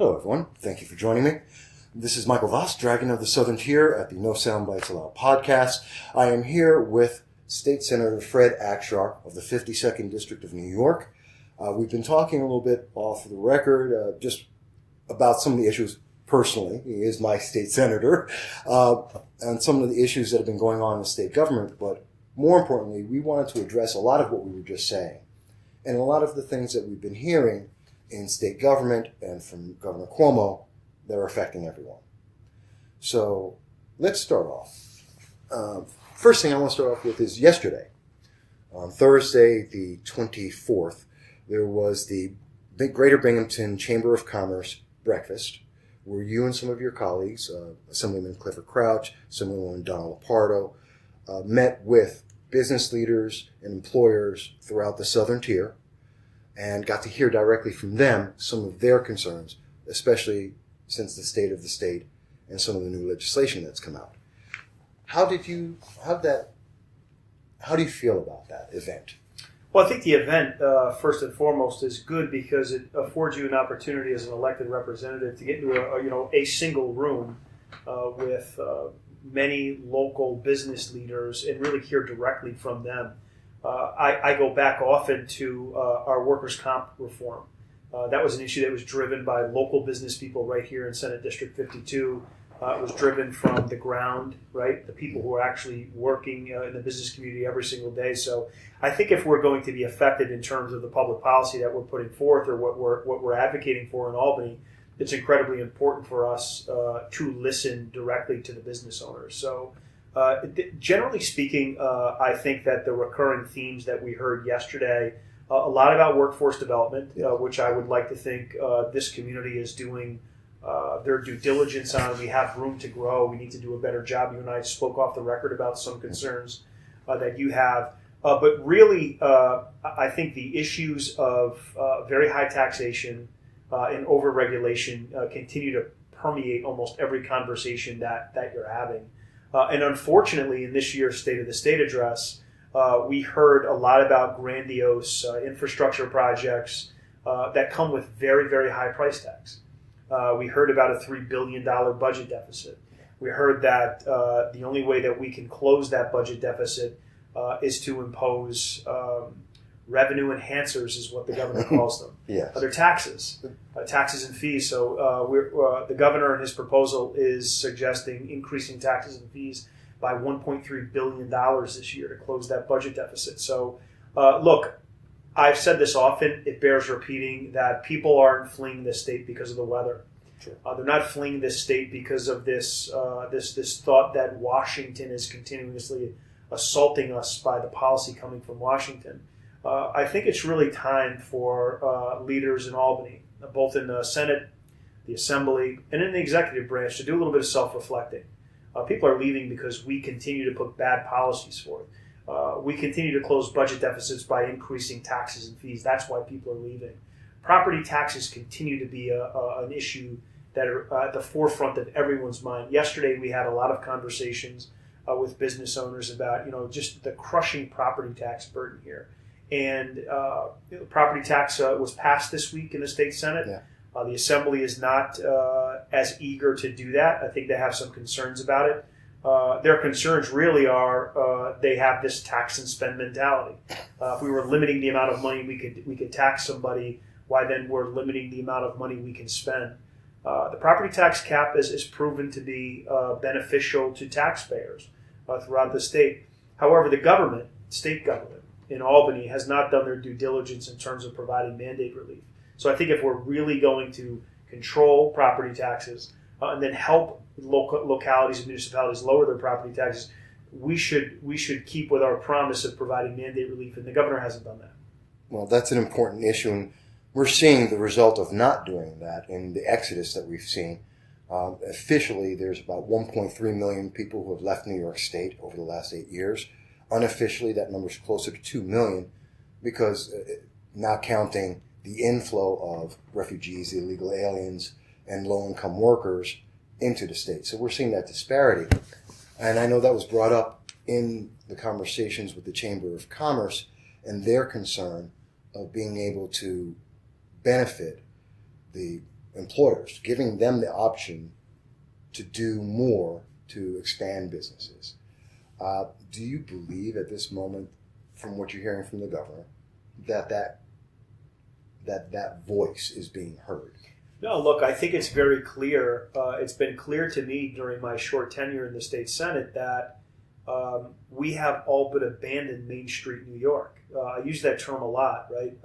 Hello, everyone. Thank you for joining me. This is Michael Voss, Dragon of the Southern Tier at the No Soundbites Allowed podcast. I am here with State Senator Fred Akshar of the 52nd District of New York. We've been talking a little bit off the record, just about some of the issues personally. He is my state senator, and some of the issues that have been going on in the state government. But more importantly, we wanted to address a lot of what we were just saying and a lot of the things that we've been hearing in state government and from Governor Cuomo that are affecting everyone. So let's start off. First thing I want to start off with is yesterday. On Thursday, the 24th, there was the Greater Binghamton Chamber of Commerce breakfast where you and some of your colleagues, Assemblyman Clifford Crouch, Assemblywoman Donna Lopardo, met with business leaders and employers throughout the Southern Tier and got to hear directly from them some of their concerns, especially since the state of the state and some of the new legislation that's come out. How do you feel about that event? Well, I think the event, first and foremost, is good because it affords you an opportunity as an elected representative to get into a single room with many local business leaders and really hear directly from them. I go back often to our workers' comp reform. That was an issue that was driven by local business people right here in Senate District 52. It was driven from the ground, right? The people who are actually working in the business community every single day. So I think if we're going to be effective in terms of the public policy that we're putting forth or what we're advocating for in Albany, it's incredibly important for us to listen directly to the business owners. So generally speaking, I think that the recurring themes that we heard yesterday, a lot about workforce development, which I would like to think this community is doing their due diligence on. We have room to grow. We need to do a better job. You and I spoke off the record about some concerns that you have. But really, I think the issues of very high taxation and over-regulation continue to permeate almost every conversation that you're having. And unfortunately, in this year's State of the State address, we heard a lot about grandiose infrastructure projects that come with very, very high price tags. We heard about a $3 billion budget deficit. We heard that the only way that we can close that budget deficit is to impose revenue enhancers, is what the governor calls them. Yes. They're taxes and fees. So the governor in his proposal is suggesting increasing taxes and fees by $1.3 billion this year to close that budget deficit. So look, I've said this often, it bears repeating that people aren't fleeing this state because of the weather. Sure. They're not fleeing this state because of this thought that Washington is continuously assaulting us by the policy coming from Washington. I think it's really time for leaders in Albany, both in the Senate, the Assembly, and in the executive branch, to do a little bit of self-reflecting. People are leaving because we continue to put bad policies forth. We continue to close budget deficits by increasing taxes and fees. That's why people are leaving. Property taxes continue to be an issue that are at the forefront of everyone's mind. Yesterday, we had a lot of conversations with business owners about, just the crushing property tax burden here. And property tax was passed this week in the state Senate. Yeah. The Assembly is not as eager to do that. I think they have some concerns about it. Their concerns really are they have this tax and spend mentality. If we were limiting the amount of money we could tax somebody, why then we're limiting the amount of money we can spend? The property tax cap is proven to be beneficial to taxpayers throughout the state. However, the state government in Albany has not done their due diligence in terms of providing mandate relief. So I think if we're really going to control property taxes and then help localities and municipalities lower their property taxes, we should keep with our promise of providing mandate relief, and the governor hasn't done that. Well, that's an important issue, and we're seeing the result of not doing that in the exodus that we've seen. Officially, there's about 1.3 million people who have left New York State over the last 8 years. Unofficially, that number is closer to 2 million because not counting the inflow of refugees, illegal aliens, and low-income workers into the state. So we're seeing that disparity. And I know that was brought up in the conversations with the Chamber of Commerce and their concern of being able to benefit the employers, giving them the option to do more to expand businesses. Do you believe at this moment, from what you're hearing from the governor, that voice is being heard? No, look, I think it's very clear. It's been clear to me during my short tenure in the state Senate that we have all but abandoned Main Street New York. I use that term a lot, right?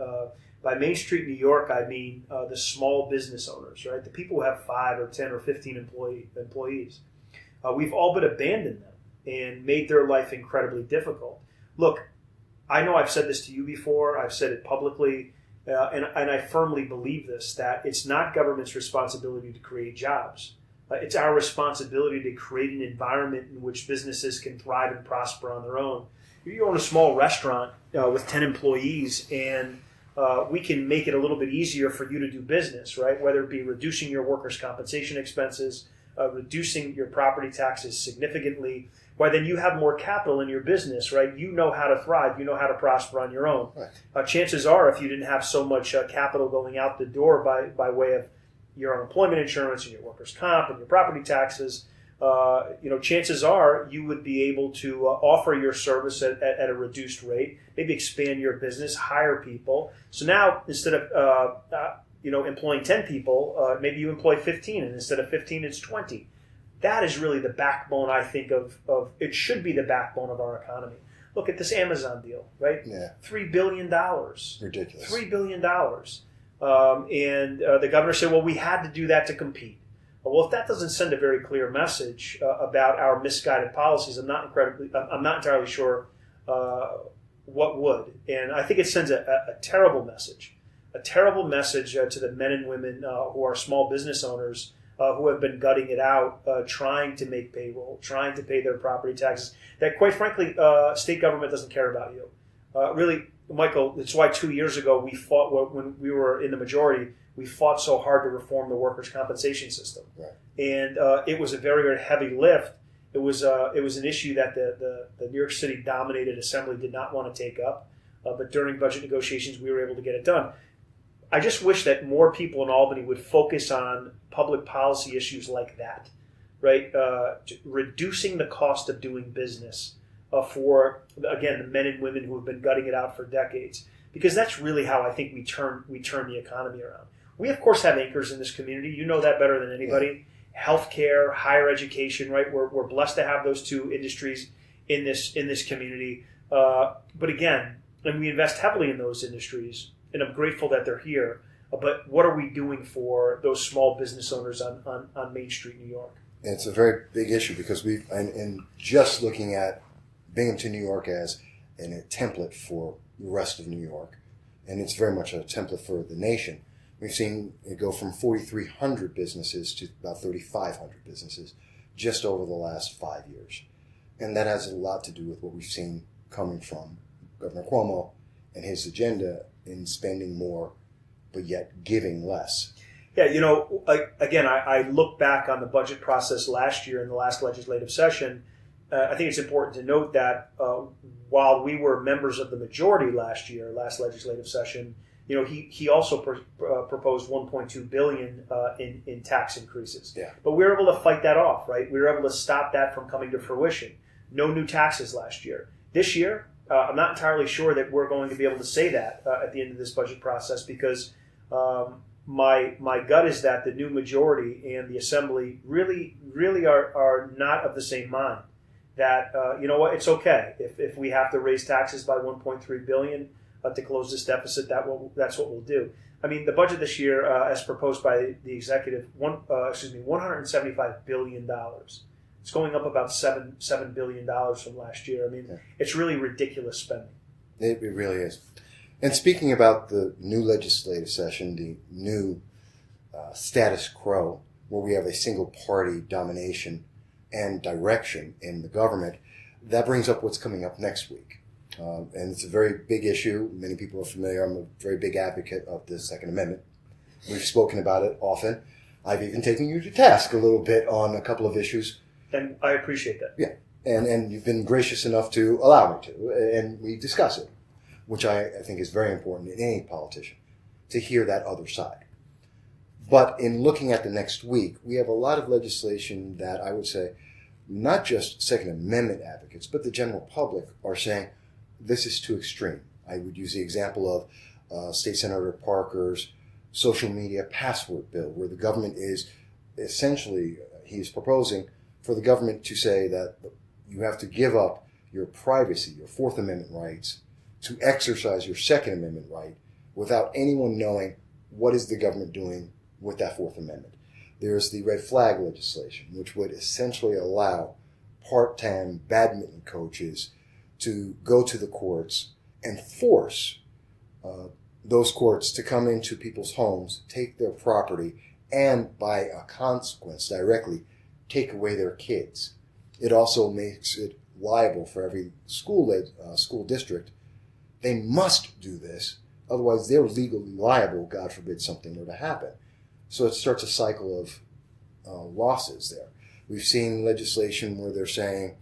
By Main Street New York, I mean the small business owners, right? The people who have 5 or 10 or 15 employees. We've all but abandoned them and made their life incredibly difficult. Look, I know I've said this to you before. I've said it publicly, and I firmly believe this, that it's not government's responsibility to create jobs. It's our responsibility to create an environment in which businesses can thrive and prosper on their own. You own a small restaurant with 10 employees, and we can make it a little bit easier for you to do business, right? Whether it be reducing your workers' compensation expenses, reducing your property taxes significantly, why then you have more capital in your business, right? You know how to thrive. You know how to prosper on your own. Right. Chances are, if you didn't have so much capital going out the door by way of your unemployment insurance and your workers' comp and your property taxes, chances are you would be able to offer your service at a reduced rate, maybe expand your business, hire people. So now instead of employing 10 people, maybe you employ 15, and instead of 15, it's 20. That is really the backbone, I think, of it should be the backbone of our economy. Look at this Amazon deal, right? Yeah. $3 billion. Ridiculous. $3 billion. And the governor said, well, we had to do that to compete. Well, if that doesn't send a very clear message about our misguided policies, I'm not entirely sure what would. And I think it sends a terrible message to the men and women who are small business owners who have been gutting it out, trying to make payroll, trying to pay their property taxes, that quite frankly, state government doesn't care about you. Really, Michael, it's why 2 years ago we fought, when we were in the majority, we fought so hard to reform the workers' compensation system. Right. And it was a very, very heavy lift. It was an issue that the New York City dominated assembly did not want to take up. But during budget negotiations, we were able to get it done. I just wish that more people in Albany would focus on public policy issues like that, right? Reducing the cost of doing business for, again, the men and women who have been gutting it out for decades, because that's really how I think we turn the economy around. We, of course, have anchors in this community. You know that better than anybody. Yeah. Healthcare, higher education, right? We're blessed to have those two industries in this community. But again, and we invest heavily in those industries, and I'm grateful that they're here. But what are we doing for those small business owners on Main Street, New York? And it's a very big issue because and just looking at Binghamton, New York as a template for the rest of New York, and it's very much a template for the nation. We've seen it go from 4,300 businesses to about 3,500 businesses just over the last 5 years. And that has a lot to do with what we've seen coming from Governor Cuomo and his agenda in spending more, but yet giving less. Yeah, again, I look back on the budget process last year in the last legislative session. I think it's important to note that while we were members of the majority last legislative session, he also proposed $1.2 billion in tax increases. Yeah. But we were able to fight that off, right? We were able to stop that from coming to fruition. No new taxes last year. This year, I'm not entirely sure that we're going to be able to say that at the end of this budget process, because my gut is that the new majority and the assembly really are not of the same mind. That it's okay if we have to raise taxes by $1.3 billion to close this deficit. That's what we'll do. I mean, the budget this year, as proposed by the executive, $175 billion. It's going up about $7 billion from last year. I mean, It's really ridiculous spending. It really is. And speaking about the new legislative session, the new status quo, where we have a single party domination and direction in the government, that brings up what's coming up next week. And it's a very big issue. Many people are familiar. I'm a very big advocate of the Second Amendment. We've spoken about it often. I've even taken you to task a little bit on a couple of issues. And I appreciate that. Yeah. And you've been gracious enough to allow me to. And we discuss it, which I think is very important in any politician, to hear that other side. But in looking at the next week, we have a lot of legislation that I would say not just Second Amendment advocates, but the general public are saying this is too extreme. I would use the example of State Senator Parker's social media password bill, where the government is essentially, he's proposing for the government to say that you have to give up your privacy, your Fourth Amendment rights, to exercise your Second Amendment right without anyone knowing what is the government doing with that Fourth Amendment. There's the red flag legislation, which would essentially allow part-time badminton coaches to go to the courts and force those courts to come into people's homes, take their property, and by a consequence directly take away their kids. It also makes it liable for every school district. They must do this, otherwise they're legally liable, God forbid something were to happen. So it starts a cycle of losses there. We've seen legislation where they're saying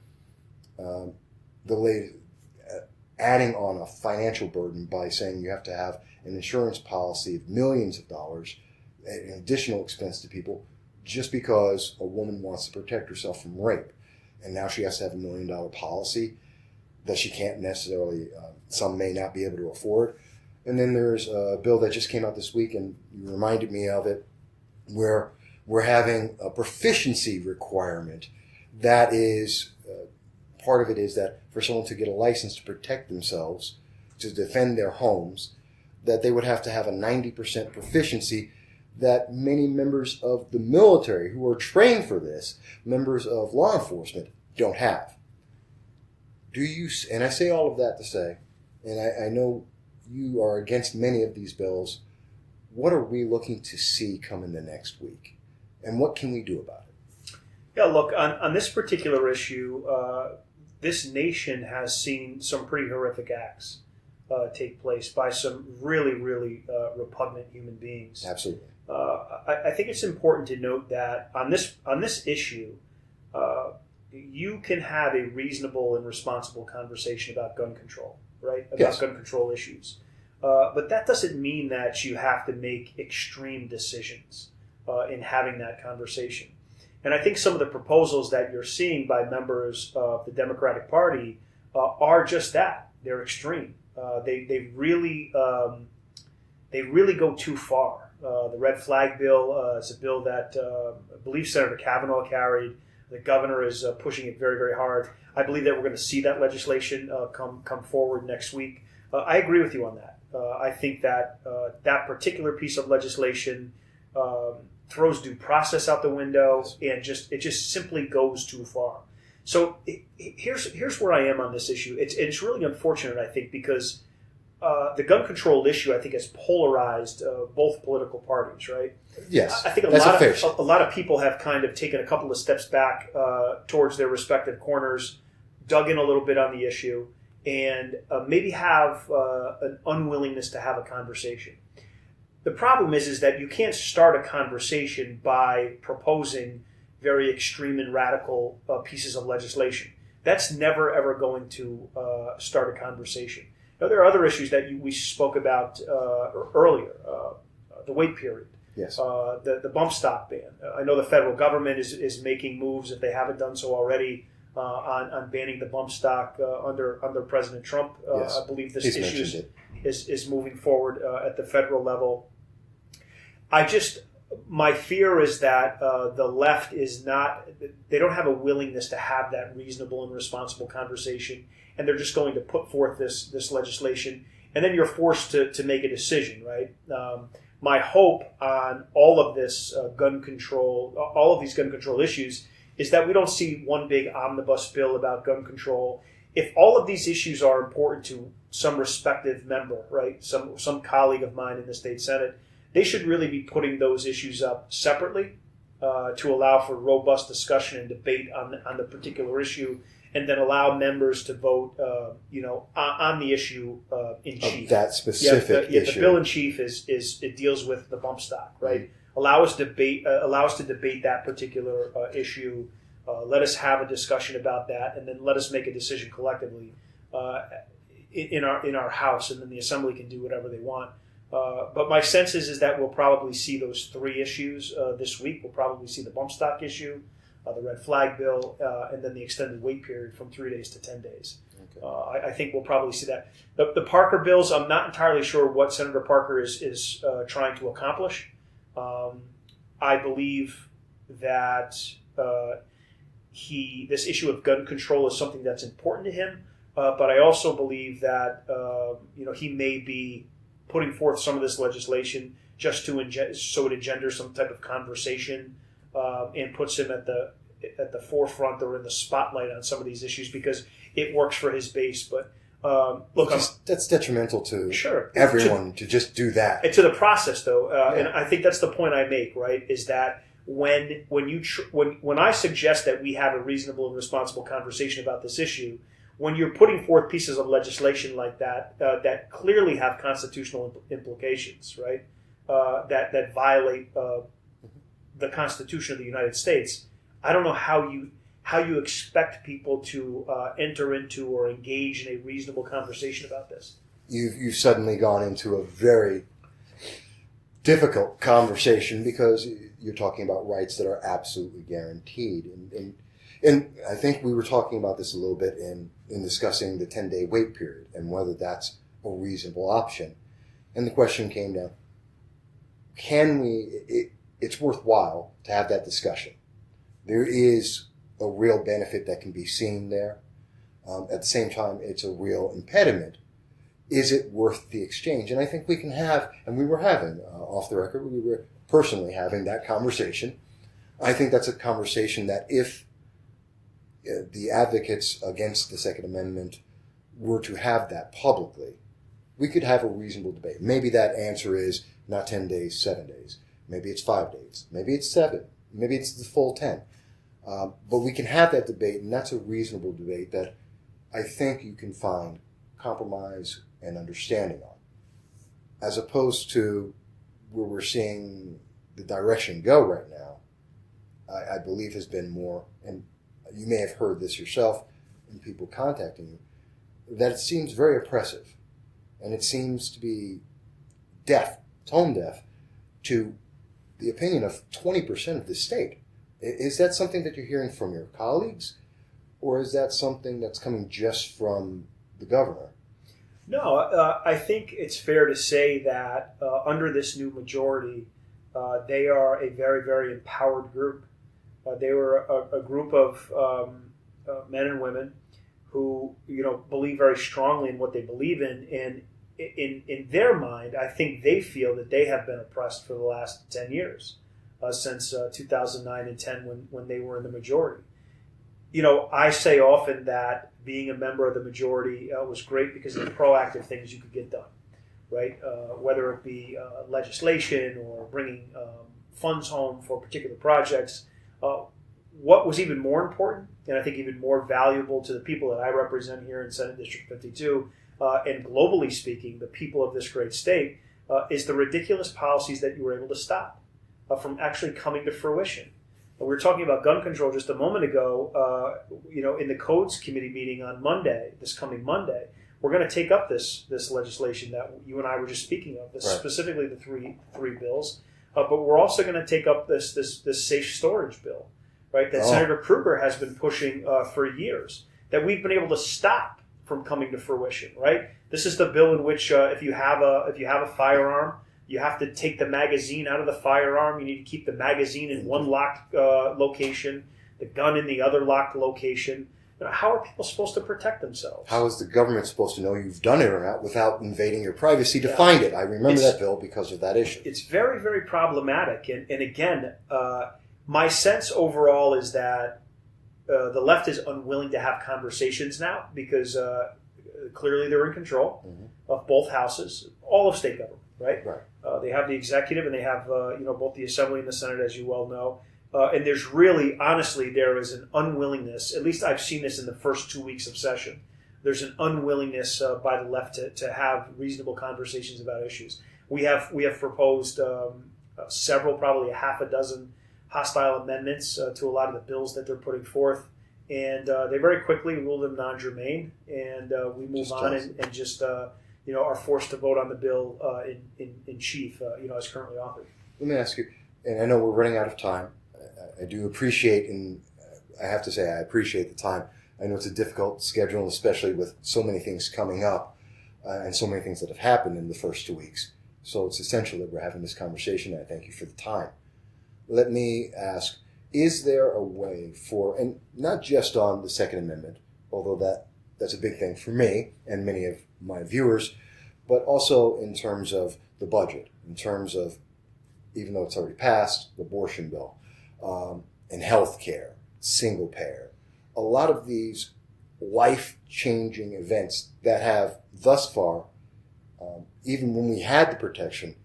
adding on a financial burden by saying you have to have an insurance policy of millions of dollars, an additional expense to people, just because a woman wants to protect herself from rape. And now she has to have $1 million policy that she can't necessarily, some may not be able to afford. And then there's a bill that just came out this week, and you reminded me of it, where we're having a proficiency requirement that is, part of it is that for someone to get a license to protect themselves, to defend their homes, that they would have to have a 90% proficiency that many members of the military who are trained for this, members of law enforcement, don't have. Do you, and I say all of that to say, and I know you are against many of these bills, what are we looking to see come in the next week? And what can we do about it? Yeah, look, on this particular issue, this nation has seen some pretty horrific acts take place by some really, really repugnant human beings. Absolutely. I think it's important to note that on this issue, you can have a reasonable and responsible conversation about gun control, right? About Yes. gun control issues. But that doesn't mean that you have to make extreme decisions in having that conversation. And I think some of the proposals that you're seeing by members of the Democratic Party are just that. They're extreme. They really go too far. The red flag bill is a bill that I believe Senator Kavanaugh carried. The governor is pushing it very, very hard. I believe that we're going to see that legislation come forward next week. I agree with you on that. I think that that particular piece of legislation throws due process out the window, and it just simply goes too far. So here's where I am on this issue. It's really unfortunate, I think, because the gun control issue, I think, has polarized both political parties, right? Yes, I think a lot of people have kind of taken a couple of steps back towards their respective corners, dug in a little bit on the issue, and maybe have an unwillingness to have a conversation. The problem is that you can't start a conversation by proposing very extreme and radical pieces of legislation. That's never, ever going to start a conversation. Now, there are other issues that we spoke about earlier, the wait period, yes, the bump stock ban. I know the federal government is making moves, if they haven't done so already, on banning the bump stock under President Trump. Yes. I believe this He's issue is moving forward at the federal level. My fear is that the left they don't have a willingness to have that reasonable and responsible conversation, and they're just going to put forth this legislation, and then you're forced to make a decision, right? My hope on all of this gun control, all of these gun control issues, is that we don't see one big omnibus bill about gun control. If all of these issues are important to some respective member, right, some colleague of mine in the state Senate, they should really be putting those issues up separately to allow for robust discussion and debate on the particular issue, and then allow members to vote, on the issue in chief. Of that specific issue. The bill in chief it deals with the bump stock, right? Mm-hmm. Allow us to debate that particular issue. Let us have a discussion about that, and then let us make a decision collectively in our House, and then the Assembly can do whatever they want. But my sense is that we'll probably see those three issues this week. We'll probably see the bump stock issue, the red flag bill, and then the extended wait period from 3 days to 10 days. Okay. I think we'll probably see that. The Parker bills, I'm not entirely sure what Senator Parker is trying to accomplish. I believe that this issue of gun control is something that's important to him, but I also believe that he may be putting forth some of this legislation just so it engenders some type of conversation and puts him at the forefront or in the spotlight on some of these issues because it works for his base. But look, that's detrimental to everyone to just do that. And to the process, though, and I think that's the point I make. Right, is that when I suggest that we have a reasonable and responsible conversation about this issue, when you're putting forth pieces of legislation like that that clearly have constitutional implications, right? That violate the Constitution of the United States, I don't know how you expect people to enter into or engage in a reasonable conversation about this. You've suddenly gone into a very difficult conversation because you're talking about rights that are absolutely guaranteed. And I think we were talking about this a little bit in discussing the 10-day wait period and whether that's a reasonable option. And the question came down, it's worthwhile to have that discussion. There is a real benefit that can be seen there. At the same time, it's a real impediment. Is it worth the exchange? And I think we can have, and we were having, off the record, we were personally having that conversation. I think that's a conversation that if the advocates against the Second Amendment were to have that publicly, we could have a reasonable debate. Maybe that answer is not 10 days, 7 days. Maybe it's 5 days. Maybe it's 7. Maybe it's the full 10. But we can have that debate, and that's a reasonable debate that I think you can find compromise and understanding on, as opposed to where we're seeing the direction go right now. I believe has been more, and you may have heard this yourself in people contacting you, that it seems very oppressive, and it seems to be tone deaf to the opinion of 20% of the state. Is that something that you're hearing from your colleagues, or is that something that's coming just from the governor? No, I think it's fair to say that under this new majority, they are a very, very empowered group. They were a group of men and women who, believe very strongly in what they believe in, and in their mind, I think they feel that they have been oppressed for the last 10 years, since 2009 and 10 when they were in the majority. I say often that being a member of the majority was great because of the proactive things you could get done, right? Whether it be legislation or bringing funds home for particular projects. What was even more important, and I think even more valuable to the people that I represent here in Senate District 52, and globally speaking, the people of this great state, is the ridiculous policies that you were able to stop from actually coming to fruition. We were talking about gun control just a moment ago. In the Codes Committee meeting on Monday, this coming Monday, we're going to take up this legislation that you and I were just speaking of, specifically the three bills. But we're also going to take up this safe storage bill, right? That Senator Krueger has been pushing for years. That we've been able to stop from coming to fruition, right? This is the bill in which if you have a firearm, you have to take the magazine out of the firearm. You need to keep the magazine in one locked location, the gun in the other locked location. How are people supposed to protect themselves? How is the government supposed to know you've done it or not without invading your privacy to find it? I remember that bill because of that issue. It's very, very problematic. And again, my sense overall is that the left is unwilling to have conversations now because clearly they're in control of both houses, all of state government, right? Right. They have the executive and they have both the Assembly and the Senate, as you well know. And there's really, honestly, there is an unwillingness, at least I've seen this in the first 2 weeks of session, there's an unwillingness by the left to have reasonable conversations about issues. We have proposed several, probably a half a dozen hostile amendments to a lot of the bills that they're putting forth. And they very quickly ruled them non-germane. And we move on and just are forced to vote on the bill in chief, as currently authored. Let me ask you, and I know we're running out of time. I do appreciate, and I have to say I appreciate the time. I know it's a difficult schedule, especially with so many things coming up and so many things that have happened in the first 2 weeks. So it's essential that we're having this conversation, and I thank you for the time. Let me ask, is there a way for, and not just on the Second Amendment, although that's a big thing for me and many of my viewers, but also in terms of the budget, in terms of, even though it's already passed, the abortion bill, and health care, single payer, a lot of these life-changing events that have thus far, even when we had the protection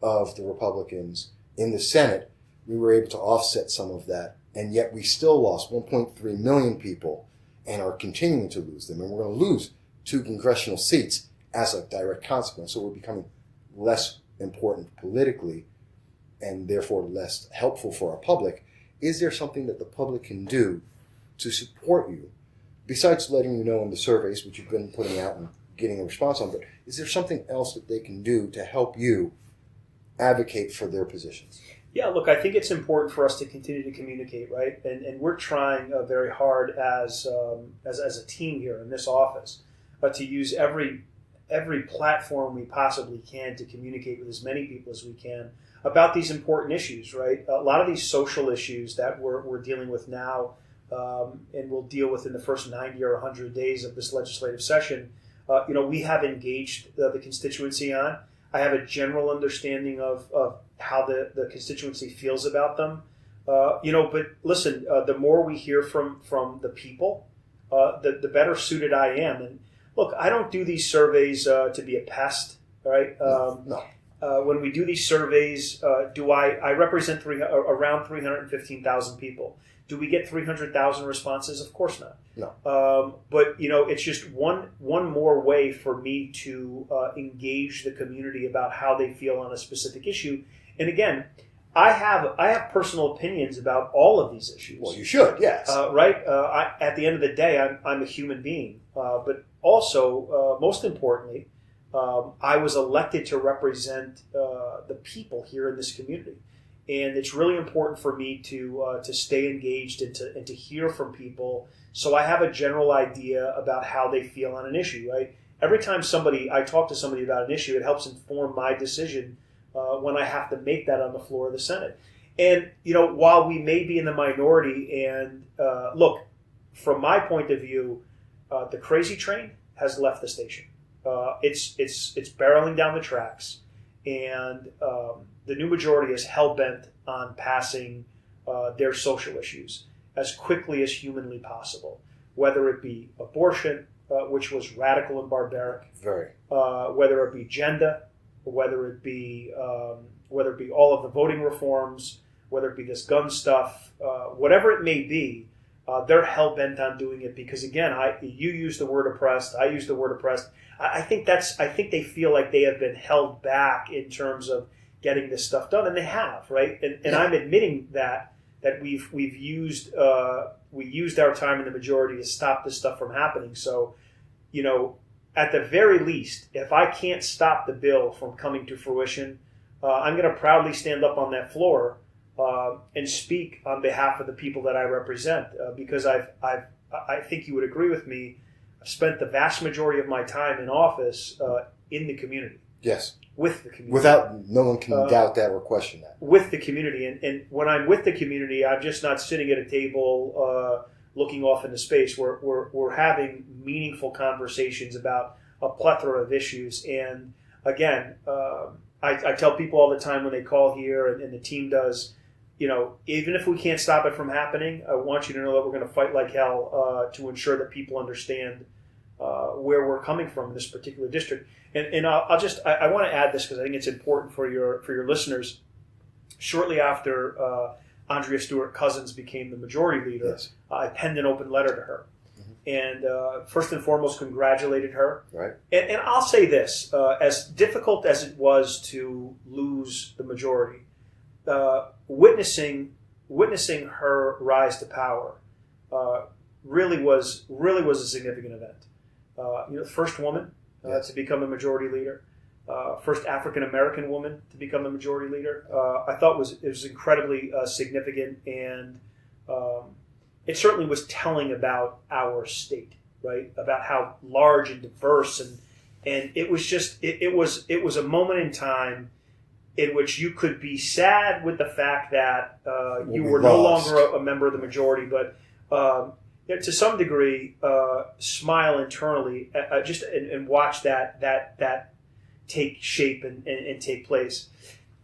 of the Republicans in the Senate, we were able to offset some of that, and yet we still lost 1.3 million people and are continuing to lose them. And we're going to lose 2 congressional seats as a direct consequence. So we're becoming less important politically and therefore less helpful for our public. Is there something that the public can do to support you, besides letting you know in the surveys, which you've been putting out and getting a response on, but is there something else that they can do to help you advocate for their positions? Yeah, look, I think it's important for us to continue to communicate, right? And we're trying very hard as a team here in this office to use every platform we possibly can to communicate with as many people as we can about these important issues, right? A lot of these social issues that we're dealing with now and we'll deal with in the first 90 or 100 days of this legislative session, we have engaged the constituency on. I have a general understanding of how the constituency feels about them. But listen, the more we hear from the people, the better suited I am. And look, I don't do these surveys to be a pest, right? No. When we do these surveys, I represent around 315,000 people. Do we get 300,000 responses? Of course not. No. But it's just one more way for me to engage the community about how they feel on a specific issue. And again, I have personal opinions about all of these issues. Well, you should, yes. Right? At the end of the day, I'm a human being. But also, most importantly, I was elected to represent the people here in this community. And it's really important for me to stay engaged and to hear from people, so I have a general idea about how they feel on an issue. Right? Every time I talk to somebody about an issue, it helps inform my decision when I have to make that on the floor of the Senate. And while we may be in the minority, and look, from my point of view, the crazy train has left the station. It's barreling down the tracks, and the new majority is hell-bent on passing their social issues as quickly as humanly possible, whether it be abortion, which was radical and barbaric, very, whether it be gender, whether it be all of the voting reforms, whether it be this gun stuff, whatever it may be, they're hell-bent on doing it because, again, you use the word oppressed, I use the word oppressed. I think they feel like they have been held back in terms of getting this stuff done, and they have, right? And I'm admitting that we used our time in the majority to stop this stuff from happening. So, at the very least, if I can't stop the bill from coming to fruition, I'm going to proudly stand up on that floor and speak on behalf of the people that I represent, because I think you would agree with me. I've spent the vast majority of my time in office in the community. Yes. With the community. No one can doubt that or question that. With the community. And when I'm with the community, I'm just not sitting at a table looking off into space. We're having meaningful conversations about a plethora of issues. And again, I tell people all the time when they call here, and the team does, even if we can't stop it from happening, I want you to know that we're going to fight like hell to ensure that people understand where we're coming from in this particular district. And I want to add this because I think it's important for your listeners. Shortly after Andrea Stewart-Cousins became the majority leader, yes, I penned an open letter to her. Mm-hmm. And first and foremost, congratulated her. Right. And I'll say this, as difficult as it was to lose the majority, witnessing her rise to power really was a significant event. First woman to become a majority leader. First African American woman to become a majority leader. I thought it was incredibly significant, and it certainly was telling about our state, right? About how large and diverse, and it was just it was a moment in time in which you could be sad with the fact that you were no longer a member of the majority, but to some degree smile internally and watch that take shape and take place.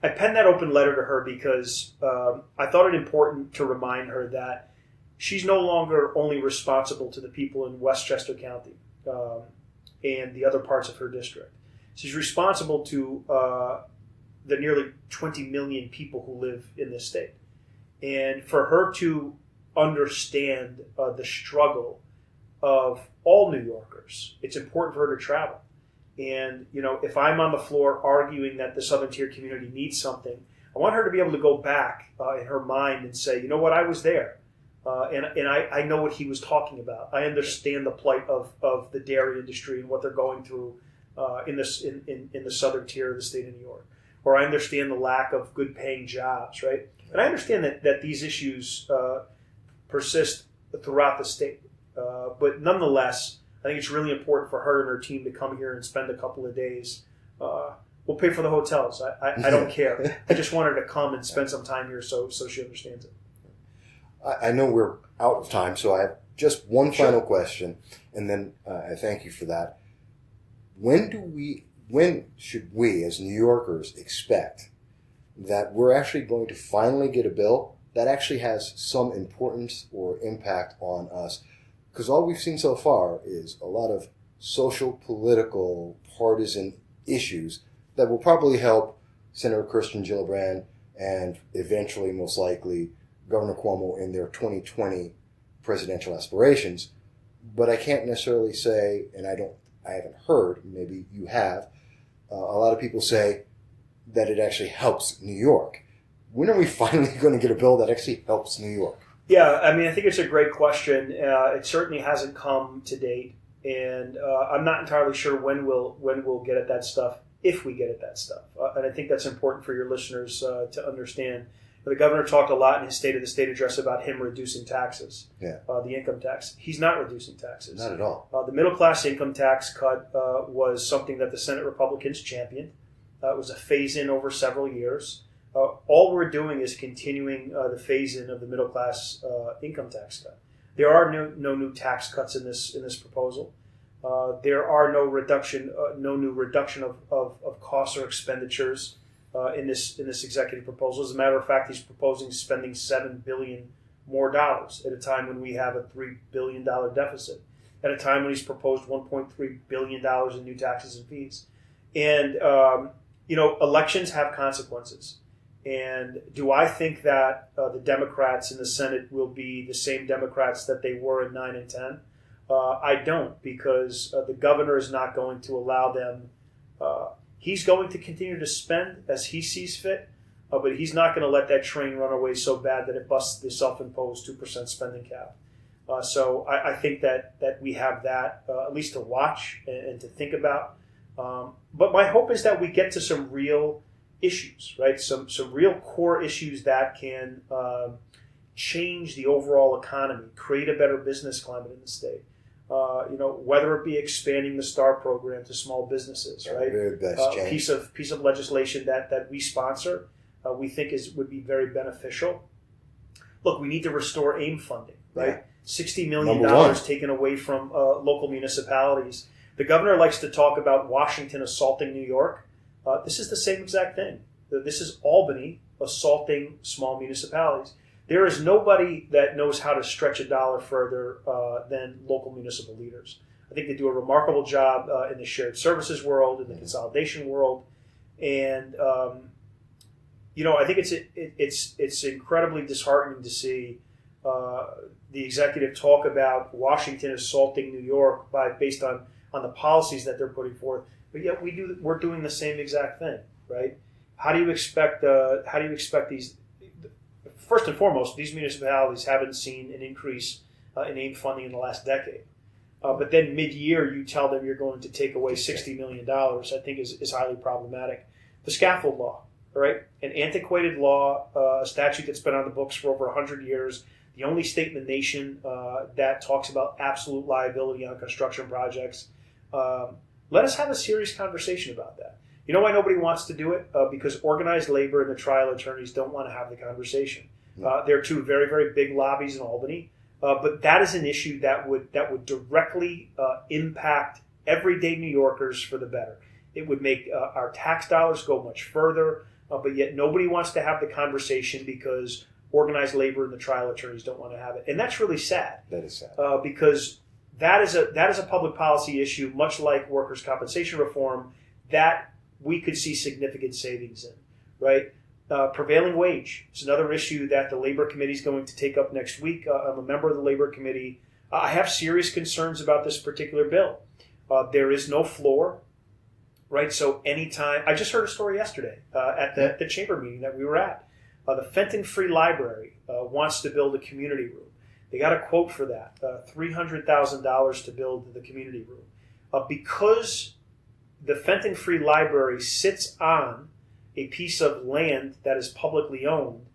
I penned that open letter to her because I thought it important to remind her that she's no longer only responsible to the people in Westchester County and the other parts of her district. She's responsible to the nearly 20 million people who live in this state. And for her to understand the struggle of all New Yorkers, it's important for her to travel. And, if I'm on the floor arguing that the Southern Tier community needs something, I want her to be able to go back in her mind and say, you know what, I was there. And I know what he was talking about. I understand the plight of the dairy industry and what they're going through in the Southern Tier of the state of New York. Or I understand the lack of good paying jobs, right? And I understand that these issues persist throughout the state. But nonetheless, I think it's really important for her and her team to come here and spend a couple of days. We'll pay for the hotels. I don't care. I just want her to come and spend some time here so she understands it. I know we're out of time, so I have just one final question, and then I thank you for that. When should we, as New Yorkers, expect that we're actually going to finally get a bill that actually has some importance or impact on us? Because all we've seen so far is a lot of social, political, partisan issues that will probably help Senator Kirsten Gillibrand and eventually, most likely, Governor Cuomo in their 2020 presidential aspirations. But I can't necessarily say, and I haven't heard, maybe you have, a lot of people say that it actually helps New York. When are we finally going to get a bill that actually helps New York? Yeah, I think it's a great question. It certainly hasn't come to date, and I'm not entirely sure when we'll get at that stuff, if we get at that stuff. And I think that's important for your listeners to understand. The governor talked a lot in his State of the State address about him reducing taxes, the income tax. He's not reducing taxes. Not at all. The middle-class income tax cut was something that the Senate Republicans championed. It was a phase-in over several years. All we're doing is continuing the phase-in of the middle-class income tax cut. There are no new tax cuts in this proposal. There are no new reduction of costs or expenditures in this executive proposal. As a matter of fact, he's proposing spending $7 billion more dollars at a time when we have a $3 billion deficit. At a time when he's proposed $1.3 billion in new taxes and fees. And elections have consequences. And do I think that the Democrats in the Senate will be the same Democrats that they were in 9 and 10? I don't, because the governor is not going to allow them. He's going to continue to spend as he sees fit, but he's not going to let that train run away so bad that it busts the self-imposed 2% spending cap. So I think that we have that at least to watch and to think about. But my hope is that we get to some real issues, right? Some real core issues that can change the overall economy, create a better business climate in the state. Whether it be expanding the STAR program to small businesses, right? Piece of legislation that we sponsor, we think would be very beneficial. Look, we need to restore AIM funding, right? Yeah. $60 million taken away from local municipalities. The governor likes to talk about Washington assaulting New York. This is the same exact thing. This is Albany assaulting small municipalities. There is nobody that knows how to stretch a dollar further than local municipal leaders. I think they do a remarkable job in the shared services world, in the consolidation world, and I think it's incredibly disheartening to see the executive talk about Washington assaulting New York based on the policies that they're putting forth, but yet we're doing the same exact thing, right? How do you expect these? First and foremost, these municipalities haven't seen an increase in AIM funding in the last decade. but then mid-year you tell them you're going to take away $60 million, I think is highly problematic. The scaffold law, right? An antiquated law, a statute that's been on the books for over 100 years, the only state in the nation that talks about absolute liability on construction projects. Let us have a serious conversation about that. You know why nobody wants to do it? Because organized labor and the trial attorneys don't want to have the conversation. There are two very, very big lobbies in Albany, but that is an issue that would directly impact everyday New Yorkers for the better. It would make our tax dollars go much further, but yet nobody wants to have the conversation because organized labor and the trial attorneys don't want to have it, and that's really sad. That is sad because that is a public policy issue, much like workers' compensation reform, that we could see significant savings in, right? Prevailing wage is another issue that the Labor Committee is going to take up next week. I'm a member of the Labor Committee. I have serious concerns about this particular bill. There is no floor, right? So anytime, I just heard a story yesterday at the chamber meeting that we were at. The Fenton Free Library wants to build a community room. They got a quote for that, $300,000 to build the community room. Because the Fenton Free Library sits on a piece of land that is publicly owned,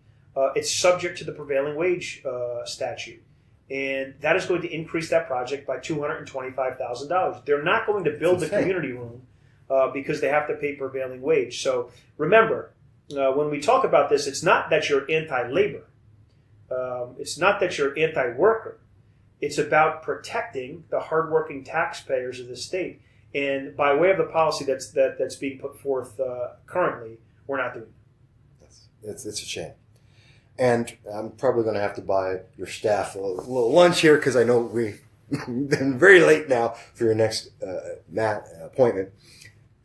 it's subject to the prevailing wage statute. And that is going to increase that project by $225,000. They're not going to build the community room because they have to pay prevailing wage. So remember, when we talk about this, it's not that you're anti-labor. It's not that you're anti-worker. It's about protecting the hardworking taxpayers of the state. And by way of the policy that's being put forth currently, we're not doing it. It's a shame. And I'm probably going to have to buy your staff a little lunch here because I know we've been very late now for your next appointment.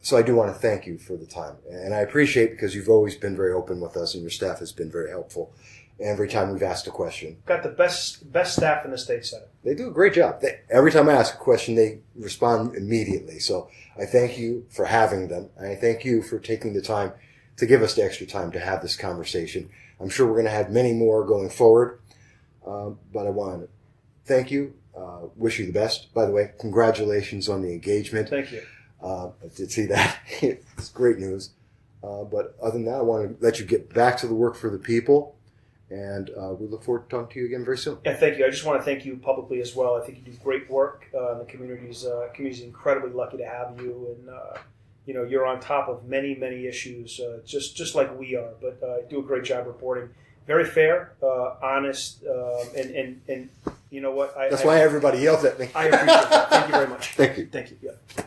So I do want to thank you for the time. And I appreciate because you've always been very open with us and your staff has been very helpful every time we've asked a question. Got the best staff in the state senate. They do a great job. Every time I ask a question, they respond immediately. So I thank you for having them. And I thank you for taking the time to give us the extra time to have this conversation. I'm sure we're going to have many more going forward. But I want to thank you. Wish you the best. By the way, congratulations on the engagement. Thank you. I did see that. It's great news. But other than that, I want to let you get back to the work for the people. And we look forward to talking to you again very soon. Yeah, thank you. I just want to thank you publicly as well. I think you do great work. The community's incredibly lucky to have you. And, you're on top of many, many issues, just like we are. But do a great job reporting. Very fair, honest, and you know what? That's why everybody yells at me. I appreciate that. Thank you very much. Thank you. Thank you. Yeah.